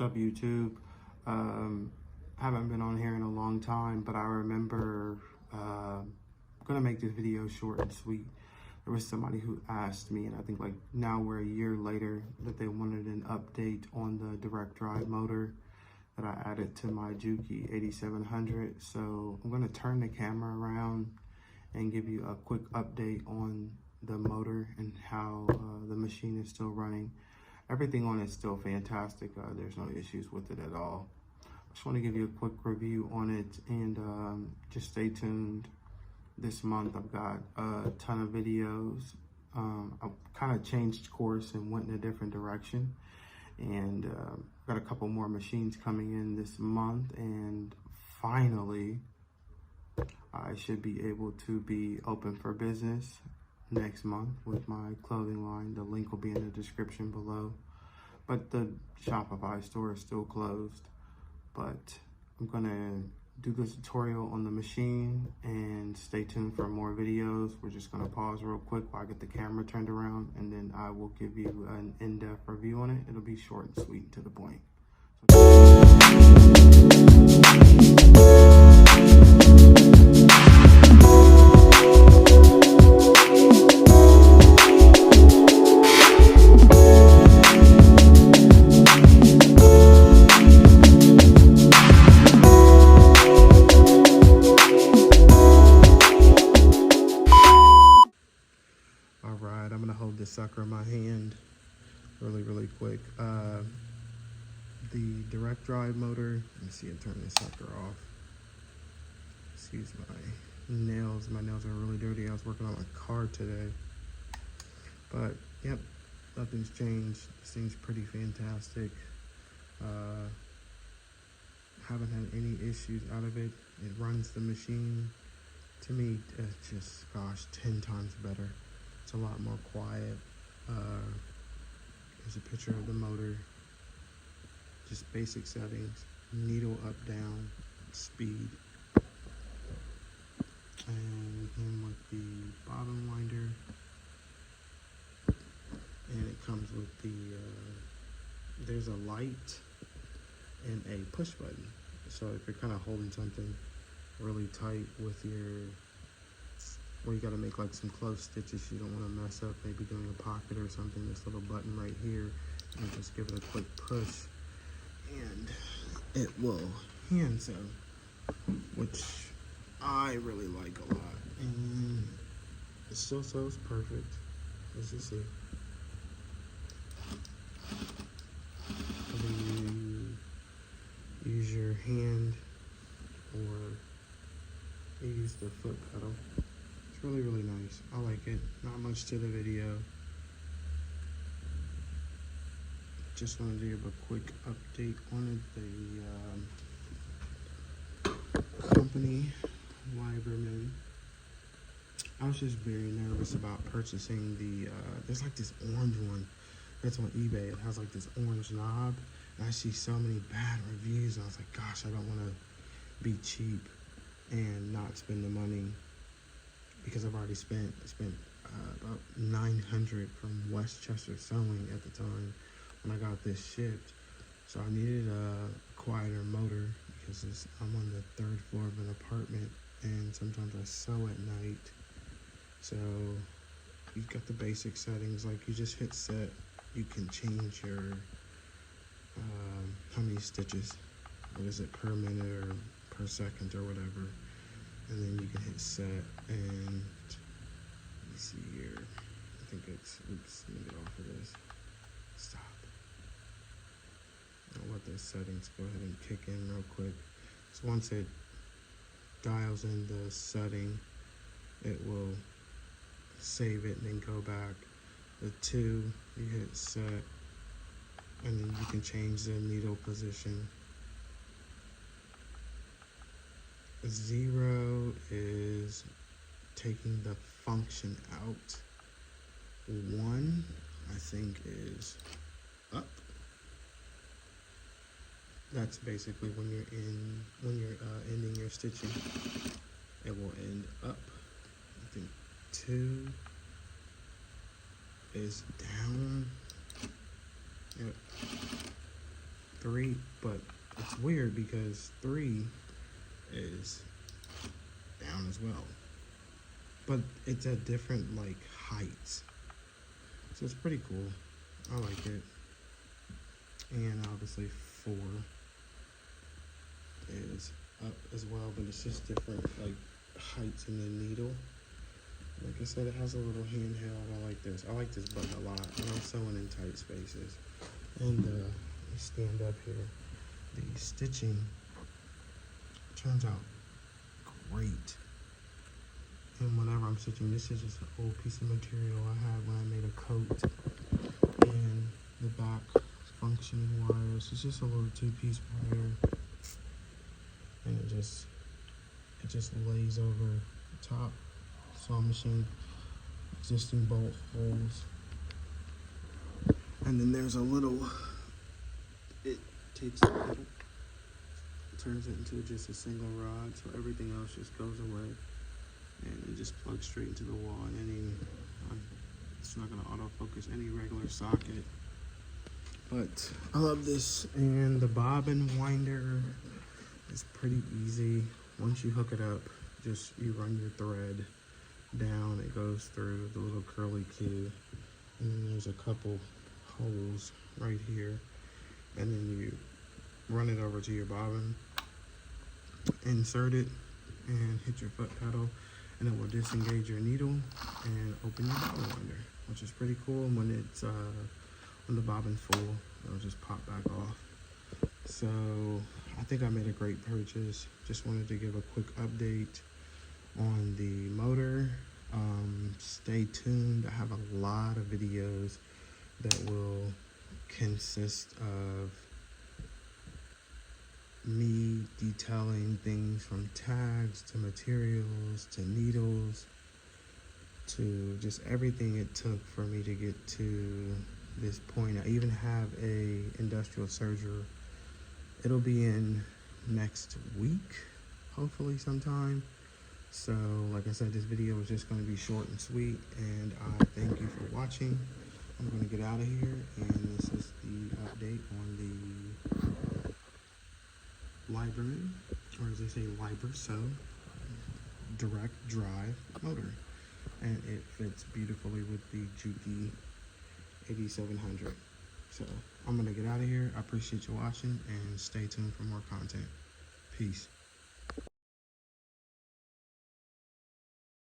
What's up, YouTube? Haven't been on here in a long time, but I remember I'm gonna make this video short and sweet. There was somebody who asked me, and I think like now we're a year later, that they wanted an update on the direct drive motor that I added to my Juki 8700. So I'm gonna turn the camera around and give you a quick update on the motor and how the machine is still running. Everything on it is still fantastic. There's no issues with it at all. I just want to give you a quick review on it, and just stay tuned. This month I've got a ton of videos. I've kind of changed course and went in a different direction, and got a couple more machines coming in this month, and finally I should be able to be open for business next month with my clothing line. The link will be in the description below, but the Shopify store is still closed. But I'm gonna do this tutorial on the machine, and stay tuned for more videos. We're just gonna pause real quick while I get the camera turned around, and then I will give you an in-depth review on it. It'll be short and sweet and to the point. All right, I'm gonna hold this sucker in my hand really quick. The direct drive motor, let me see it turn this sucker off. Excuse my nails are really dirty. I was working on my car today. But yep, nothing's changed. This thing's pretty fantastic. Haven't had any issues out of it. It runs the machine, to me, it's just, gosh, 10 times better. It's a lot more quiet. Here's a picture of the motor. Just basic settings, needle up, down, speed. And him with the bottom winder. And it comes with the, there's a light and a push button. So if you're kind of holding something really tight with your, where you got to make like some close stitches, you don't want to mess up, maybe doing a pocket or something, this little button right here, and just give it a quick push, and it will hand sew, which I really like a lot. And it still sews perfect, as you see. Whether you use your hand or you use the foot pedal, it's really nice. I like it. Not much to the video. Just wanted to give a quick update on it. The company, Liberman. I was just very nervous about purchasing the, there's like this orange one that's on eBay. It has like this orange knob, and I see so many bad reviews, and I was like, gosh, I don't want to be cheap and not spend the money, because I've already spent about $900 from Westchester Sewing at the time when I got this shipped. So I needed a quieter motor, because I'm on the 3rd floor of an apartment, and sometimes I sew at night. So you've got the basic settings, like you just hit set. You can change your how many stitches, what is it, per minute or per second or whatever, and then you can hit set. And let me see here, I think it's, oops, let me get off of this, stop. I'll let those settings go ahead and kick in real quick. So once it dials in the setting, it will save it and then go back. The 2, you hit set, and then you can change the needle position. 0 is taking the function out. 1, I think, is up. That's basically when you're ending your stitching. It will end up. I think 2 is down. Yep. 3, but it's weird because 3 is down as well. But it's at different like heights. So it's pretty cool. I like it. And obviously 4 is up as well, but it's just different like heights in the needle. Like I said, it has a little handheld. I like this. I like this button a lot. And I'm sewing in tight spaces. And you stand up here. The stitching turns out great. And whenever I'm stitching, this is just an old piece of material I had when I made a coat. And the back functioning wires. It's just a little 2-piece wire. And it just lays over the top. Saw machine, existing bolt holes. And then there's a little, it takes a little, turns it into just a single rod, so everything else just goes away. And it just plugs straight into the wall. And it's not gonna autofocus any regular socket. But I love this. And the bobbin winder is pretty easy. Once you hook it up, just you run your thread down, it goes through the little curly key, and then there's a couple holes right here, and then you run it over to your bobbin, insert it, and hit your foot pedal, and it will disengage your needle and open your bobbin winder, which is pretty cool. And when it's when the bobbin's full, it'll just pop back off. So I think I made a great purchase. Just wanted to give a quick update on the motor. Stay tuned. I have a lot of videos that will consist of me detailing things from tags to materials to needles to just everything it took for me to get to this point. I even have a industrial serger. It'll be in next week, hopefully sometime. So like I said, this video is just going to be short and sweet, and I thank you for watching. I'm going to get out of here, and this is the update on the Liberman, or as they say, Libersew direct drive motor, and it fits beautifully with the Juki 8700. So I'm going to get out of here. I appreciate you watching, and stay tuned for more content. Peace.